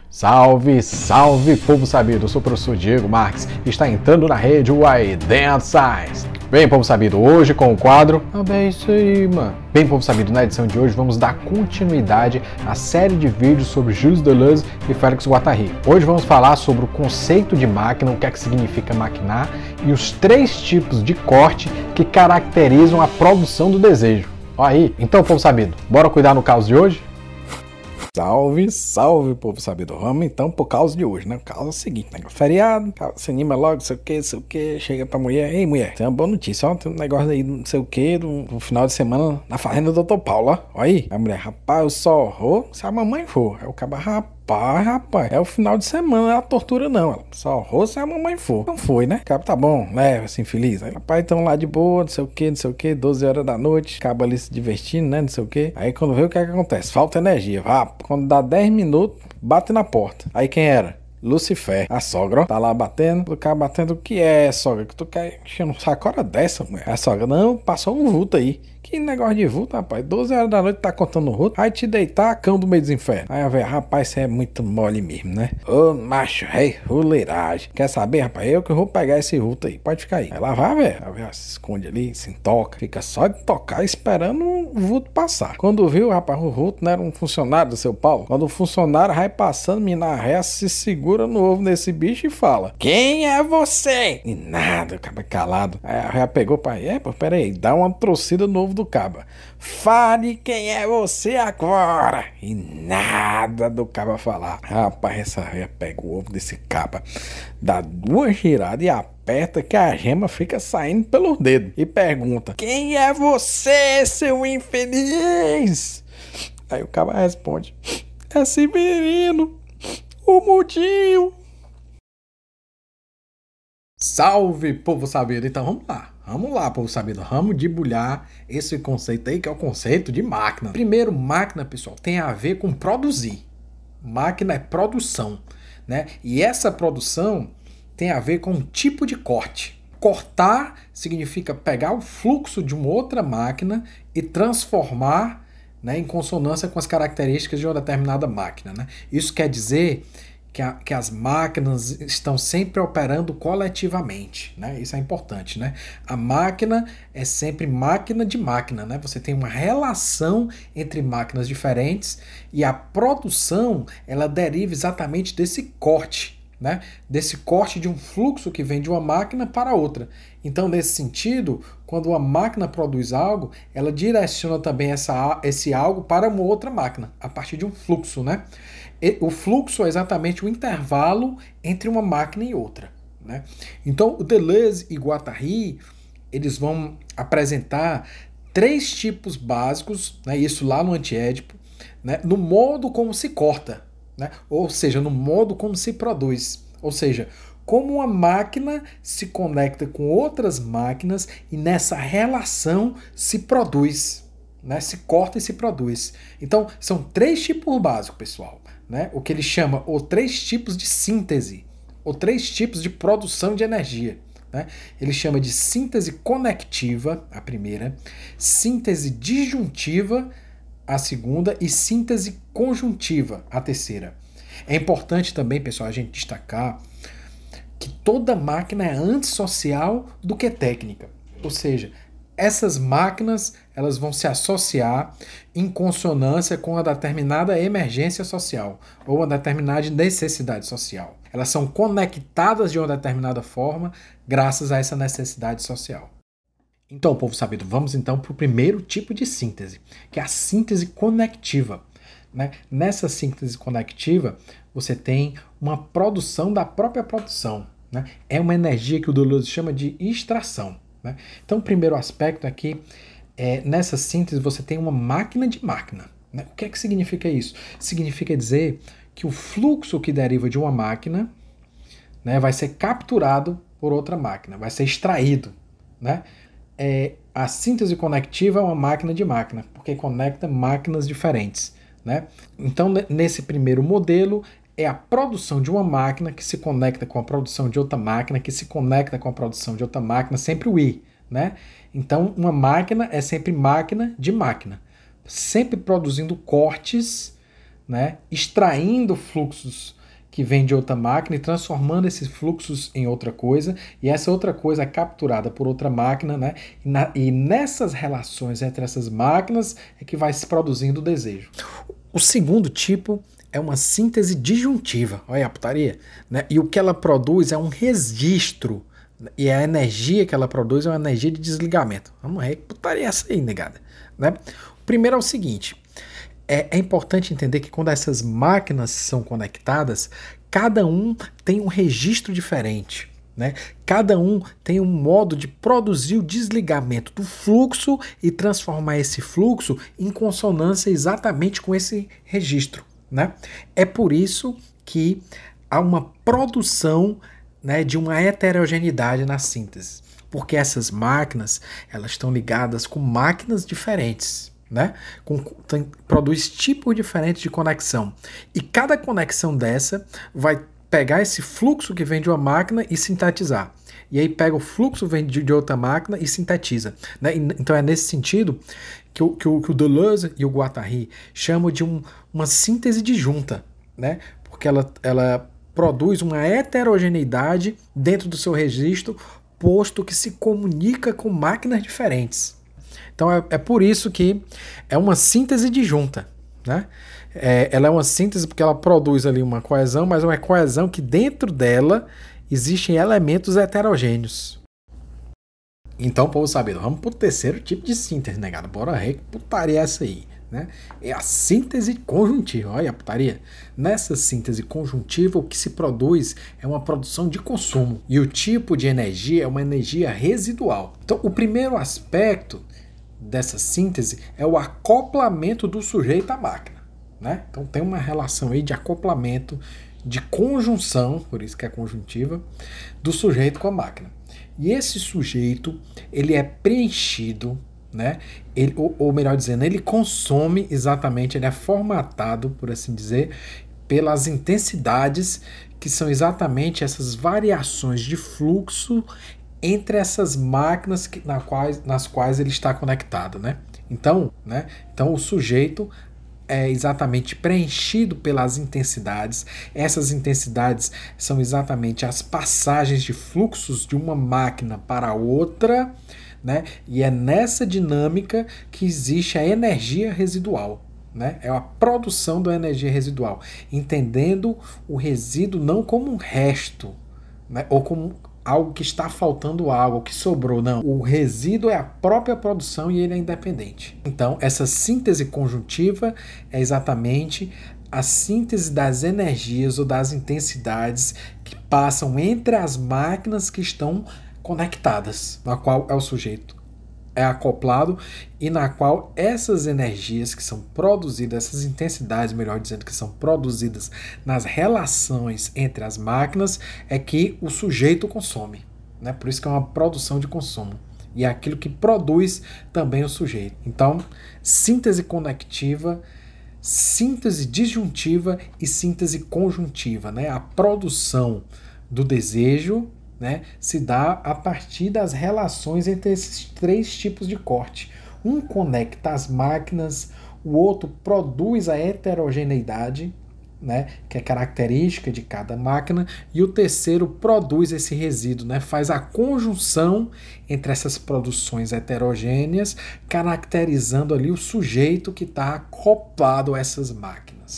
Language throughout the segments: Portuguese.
Salve, salve, povo sabido! Eu sou o professor Diego Marques e está entrando na rede Uai Dentro Science. Bem, povo sabido, hoje com o quadro... É isso aí, mano. Bem, povo sabido, na edição de hoje vamos dar continuidade à série de vídeos sobre Gilles Deleuze e Félix Guattari. Hoje vamos falar sobre o conceito de máquina, o que é que significa maquinar e os 3 tipos de corte que caracterizam a produção do desejo. Olha aí. Então, povo sabido, bora cuidar no caos de hoje? Salve, salve, povo sabido. Vamos então pro caos de hoje, né? O caos é o seguinte, né? Feriado, se anima logo, não sei o que, chega pra mulher. Ei, mulher, tem uma boa notícia, ó, tem um negócio aí, não sei o que, no final de semana na fazenda do Dr. Paulo, ó. Olha aí. A mulher, rapaz, eu só vou se a mamãe for. Aí o cara, rapaz, é o final de semana, não é a tortura não. Ela, só vou se a mamãe for. Não foi, né? Acaba, tá bom, leva, assim, feliz. Aí, rapaz, tão lá de boa, não sei o que, 12 horas da noite, acaba ali se divertindo, né, não sei o que. Aí quando vê o que é que acontece? Falta energia, quando dá 10 minutos, bate na porta. Aí quem era? Lucifer, a sogra, ó, tá lá batendo, o cara batendo, o que é, sogra? Que tu quer enchendo um saco hora dessa, mulher? A sogra, não, passou um vulto aí. Que negócio de vulto, rapaz, 12 horas da noite tá contando o vulto, vai te deitar, cão do meio dos infernos. Aí a velha, rapaz, você é muito mole mesmo, né? Ô, macho, rei, roleiragem. Quer saber, rapaz? Eu que vou pegar esse vulto aí, pode ficar aí. Aí lá vai, velho, a velha se esconde ali, se toca, fica só de tocar esperando o vulto passar. Quando viu, rapaz, o vulto não era um funcionário do seu Paulo. Quando o funcionário vai passando, mina ré, se segura no ovo nesse bicho e fala: quem é você? E nada, acaba calado. Aí a velha pegou, pai, pô, pera aí, dá uma trocida no ovo do caba. Fale quem é você agora. E nada do caba falar. Rapaz, essa véia pega o ovo desse caba, dá 2 giradas e aperta que a gema fica saindo pelos dedos. E pergunta: quem é você, seu infeliz? Aí o caba responde: é Severino, o mudinho. Salve, povo sabido! Então vamos lá, povo sabido. Vamos debulhar esse conceito aí, que é o conceito de máquina. Primeiro, máquina, pessoal, tem a ver com produzir. Máquina é produção, né? E essa produção tem a ver com um tipo de corte. Cortar significa pegar o fluxo de uma outra máquina e transformar, né, em consonância com as características de uma determinada máquina, né? Isso quer dizer que as máquinas estão sempre operando coletivamente, né? Isso é importante, né? A máquina é sempre máquina de máquina, né? Você tem uma relação entre máquinas diferentes e a produção, ela deriva exatamente desse corte, né? Desse corte de um fluxo que vem de uma máquina para outra. Então, nesse sentido, quando uma máquina produz algo, ela direciona também esse algo para uma outra máquina, a partir de um fluxo, né? O fluxo é exatamente o intervalo entre uma máquina e outra, né? Então, o Deleuze e Guattari, eles vão apresentar 3 tipos básicos, né? Isso lá no Antiédipo, né? No modo como se corta, né? Ou seja, no modo como se produz. Ou seja, como uma máquina se conecta com outras máquinas e nessa relação se produz, né? Se corta e se produz. Então, são 3 tipos básicos, pessoal, né? O que ele chama os 3 tipos de síntese, ou 3 tipos de produção de energia, né? Ele chama de síntese conectiva, a primeira, síntese disjuntiva, a segunda, e síntese conjuntiva, a terceira. É importante também, pessoal, a gente destacar que toda máquina é antissocial do que técnica. Ou seja, essas máquinas, elas vão se associar em consonância com uma determinada emergência social ou uma determinada necessidade social. Elas são conectadas de uma determinada forma graças a essa necessidade social. Então, povo sabido, vamos então para o primeiro tipo de síntese, que é a síntese conectiva, né? Nessa síntese conectiva, você tem uma produção da própria produção, né? É uma energia que o Deleuze chama de extração, né? Então, o primeiro aspecto aqui nessa síntese você tem uma máquina de máquina, né? O que é que significa isso? Significa dizer que o fluxo que deriva de uma máquina, né, vai ser capturado por outra máquina, vai ser extraído, né? A síntese conectiva é uma máquina de máquina, porque conecta máquinas diferentes, né? Então, nesse primeiro modelo, é a produção de uma máquina que se conecta com a produção de outra máquina, que se conecta com a produção de outra máquina, sempre o I, né? Então, uma máquina é sempre máquina de máquina. sempre produzindo cortes, né, extraindo fluxos que vem de outra máquina e transformando esses fluxos em outra coisa, e essa outra coisa é capturada por outra máquina, né? E nessas relações entre essas máquinas é que vai se produzindo o desejo. O segundo tipo é uma síntese disjuntiva, olha a putaria, né? E o que ela produz é um registro, e a energia que ela produz é uma energia de desligamento. Vamos ver que putaria é essa aí, negada, né? O primeiro é o seguinte: é importante entender que quando essas máquinas são conectadas, cada um tem um registro diferente, né? Cada um tem um modo de produzir o desligamento do fluxo e transformar esse fluxo em consonância exatamente com esse registro, né? É por isso que há uma produção, né, de uma heterogeneidade na síntese, porque essas máquinas elas estão ligadas com máquinas diferentes, né? Produz tipos diferentes de conexão. E cada conexão dessa vai pegar esse fluxo que vem de uma máquina e sintetizar. E aí pega o fluxo que vem de outra máquina e sintetiza, né? Então é nesse sentido que o Deleuze e o Guattari chamam de uma síntese disjunta, né? Porque ela produz uma heterogeneidade dentro do seu registro, posto que se comunica com máquinas diferentes. Então é por isso que é uma síntese disjunta, né? Ela é uma síntese porque ela produz ali uma coesão, mas é uma coesão que dentro dela existem elementos heterogêneos. Então, povo sabido, vamos pro terceiro tipo de síntese, negado. Bora ver que putaria é essa aí, né? É a síntese conjuntiva. Olha a putaria. Nessa síntese conjuntiva, o que se produz é uma produção de consumo. E o tipo de energia é uma energia residual. Então, o primeiro aspecto dessa síntese é o acoplamento do sujeito à máquina, né? Então tem uma relação aí de acoplamento, de conjunção, por isso que é conjuntiva, do sujeito com a máquina. E esse sujeito, ele é preenchido, né? Ou melhor dizendo, ele consome exatamente, ele é formatado, por assim dizer, pelas intensidades, que são exatamente essas variações de fluxo entre essas máquinas nas quais ele está conectado, né? Então o sujeito é exatamente preenchido pelas intensidades. Essas intensidades são exatamente as passagens de fluxos de uma máquina para outra, né? E é nessa dinâmica que existe a energia residual, né? É a produção da energia residual, entendendo o resíduo não como um resto, né? Ou como algo que está faltando, algo que sobrou, não. O resíduo é a própria produção e ele é independente. Então, essa síntese conjuntiva é exatamente a síntese das energias ou das intensidades que passam entre as máquinas que estão conectadas, na qual é o sujeito é acoplado e na qual essas energias que são produzidas, essas intensidades, melhor dizendo, que são produzidas nas relações entre as máquinas, é que o sujeito consome, né? Por isso que é uma produção de consumo. E é aquilo que produz também o sujeito. Então, síntese conectiva, síntese disjuntiva e síntese conjuntiva, né? A produção do desejo, né, se dá a partir das relações entre esses três tipos de corte. Um conecta as máquinas, o outro produz a heterogeneidade, né, que é característica de cada máquina, e o terceiro produz esse resíduo, né, faz a conjunção entre essas produções heterogêneas, caracterizando ali o sujeito que está acoplado a essas máquinas.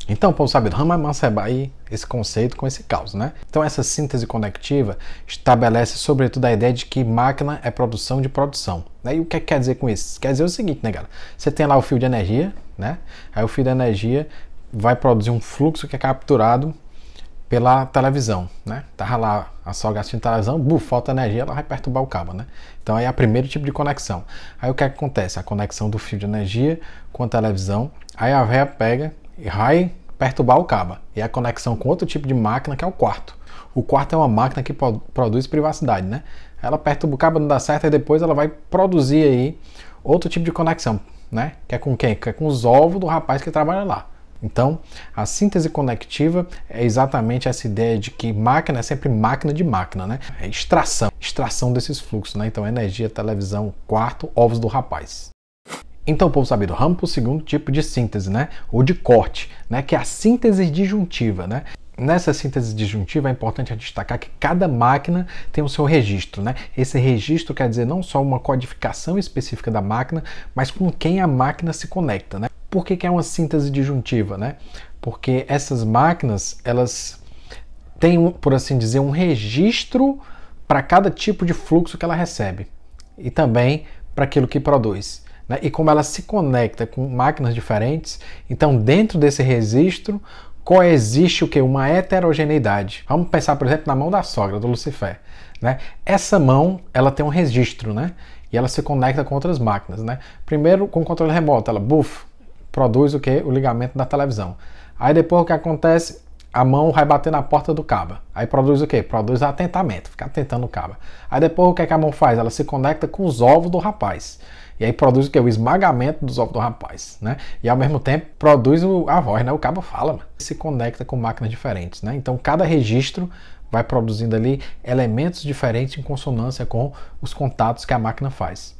Então, povo sabido, vamos amancebar aí esse conceito com esse caos, né? Então, essa síntese conectiva estabelece, sobretudo, a ideia de que máquina é produção de produção, né? E o que quer dizer com isso? Quer dizer o seguinte, né, galera? Você tem lá o fio de energia, né? Aí o fio de energia vai produzir um fluxo que é capturado pela televisão, né? Tava lá a sogra assistindo televisão, falta energia, ela vai perturbar o cabo, né? Então, aí é o primeiro tipo de conexão. Aí o que acontece? A conexão do fio de energia com a televisão, aí a véia pega e vai perturbar o cabo. E a conexão com outro tipo de máquina, que é o quarto. O quarto é uma máquina que produz privacidade, né? Ela perturba o cabo, não dá certo, e depois ela vai produzir aí outro tipo de conexão, né? Que é com quem? Que é com os ovos do rapaz que trabalha lá. Então, a síntese conectiva é exatamente essa ideia de que máquina é sempre máquina de máquina, né? É extração desses fluxos, né? Então, energia, televisão, quarto, ovos do rapaz. Então, povo sabido, vamos para o segundo tipo de síntese, né? Ou de corte, né? Que é a síntese disjuntiva, né? Nessa síntese disjuntiva é importante destacar que cada máquina tem o seu registro, né? Esse registro quer dizer não só uma codificação específica da máquina, mas com quem a máquina se conecta, né? Por que é uma síntese disjuntiva, né? Porque essas máquinas, elas têm, por assim dizer, um registro para cada tipo de fluxo que ela recebe e também para aquilo que produz, né? E como ela se conecta com máquinas diferentes, então dentro desse registro coexiste o que? Uma heterogeneidade. Vamos pensar, por exemplo, na mão da sogra, do Lucifer, né? Essa mão, ela tem um registro, né? E ela se conecta com outras máquinas, né? Primeiro, com o controle remoto, ela, produz o que? O ligamento da televisão. Aí depois o que acontece? A mão vai bater na porta do cabo. Aí produz o quê? Produz atentamento, fica tentando o cabo. Aí depois o que a mão faz? Ela se conecta com os ovos do rapaz. E aí produz o quê? O esmagamento dos ovos do rapaz, né? E ao mesmo tempo produz a voz, né? O cabo fala, mano. Se conecta com máquinas diferentes, né? Então cada registro vai produzindo ali elementos diferentes em consonância com os contatos que a máquina faz.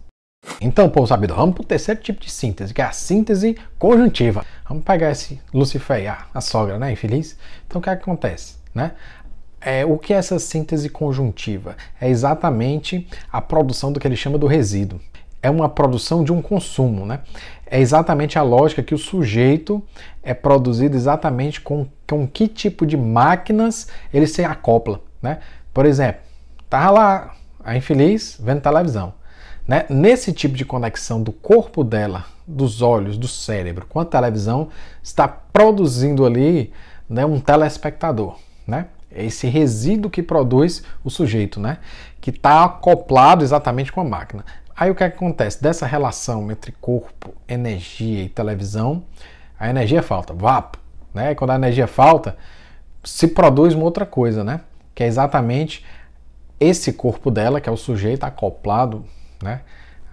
Então, povo sabido, vamos para o terceiro tipo de síntese, que é a síntese conjuntiva. Vamos pegar esse Lucifer aí, a sogra, né, infeliz? Então, o que acontece, né? O que é essa síntese conjuntiva? É exatamente a produção do que ele chama do resíduo. É uma produção de um consumo, né? É exatamente a lógica que o sujeito é produzido exatamente com que tipo de máquinas ele se acopla, né? Por exemplo, tá lá a infeliz vendo televisão. Né? Nesse tipo de conexão do corpo dela, dos olhos, do cérebro com a televisão, está produzindo ali, né, um telespectador. Né? Esse resíduo que produz o sujeito, né? Que está acoplado exatamente com a máquina. Aí o que acontece? Dessa relação entre corpo, energia e televisão, a energia falta, vapo. Né? E quando a energia falta, se produz uma outra coisa, né? Que é exatamente esse corpo dela, que é o sujeito acoplado, né,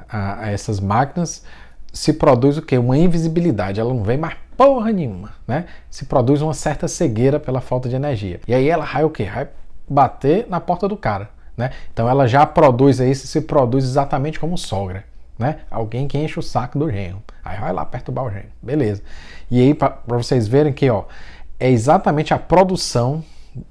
a essas máquinas, se produz o quê? Uma invisibilidade, ela não vê mais porra nenhuma, né? Se produz uma certa cegueira pela falta de energia. E aí ela vai o quê? Vai bater na porta do cara, né? Então ela já produz aí, se produz exatamente como sogra, né? Alguém que enche o saco do genro. Aí vai lá perturbar o genro, beleza. E aí, para vocês verem que, ó, é exatamente a produção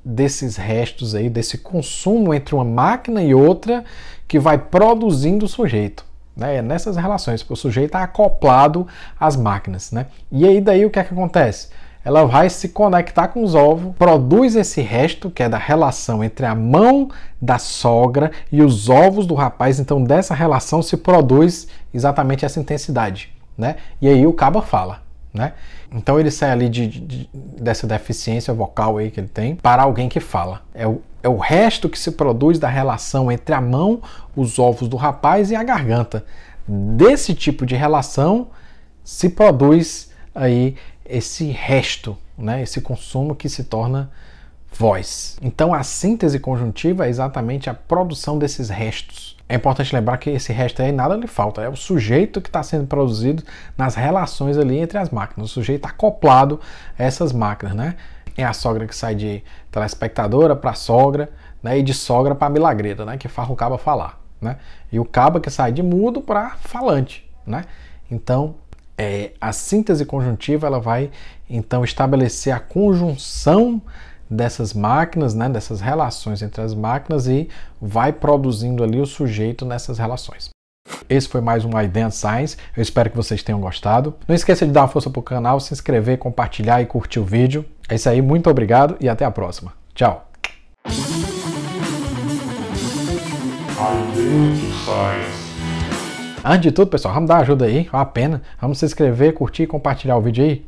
desses restos aí, desse consumo entre uma máquina e outra que vai produzindo o sujeito, né? É nessas relações, porque o sujeito está acoplado às máquinas, né? E aí daí o que é que acontece? Ela vai se conectar com os ovos, produz esse resto que é da relação entre a mão da sogra e os ovos do rapaz, então dessa relação se produz exatamente essa intensidade, né? E aí o cabo fala, né? Então ele sai ali dessa deficiência vocal aí que ele tem para alguém que fala. É o resto que se produz da relação entre a mão, os ovos do rapaz e a garganta. Desse tipo de relação se produz aí esse resto, né? Esse consumo que se torna voz. Então a síntese conjuntiva é exatamente a produção desses restos. É importante lembrar que esse resto aí nada lhe falta, é o sujeito que está sendo produzido nas relações ali entre as máquinas, o sujeito acoplado a essas máquinas, né? É a sogra que sai de telespectadora para sogra, né? E de sogra para milagreira, né? Que faz o cabo falar, né? E o cabo que sai de mudo para falante, né? Então a síntese conjuntiva ela vai então estabelecer a conjunção dessas máquinas, né, dessas relações entre as máquinas e vai produzindo ali o sujeito nessas relações. Esse foi mais um iDance Science, eu espero que vocês tenham gostado. Não esqueça de dar uma força pro canal, se inscrever, compartilhar e curtir o vídeo. É isso aí, muito obrigado e até a próxima. Tchau! Antes de tudo, pessoal, vamos dar ajuda aí, vale a pena. Vamos se inscrever, curtir e compartilhar o vídeo aí.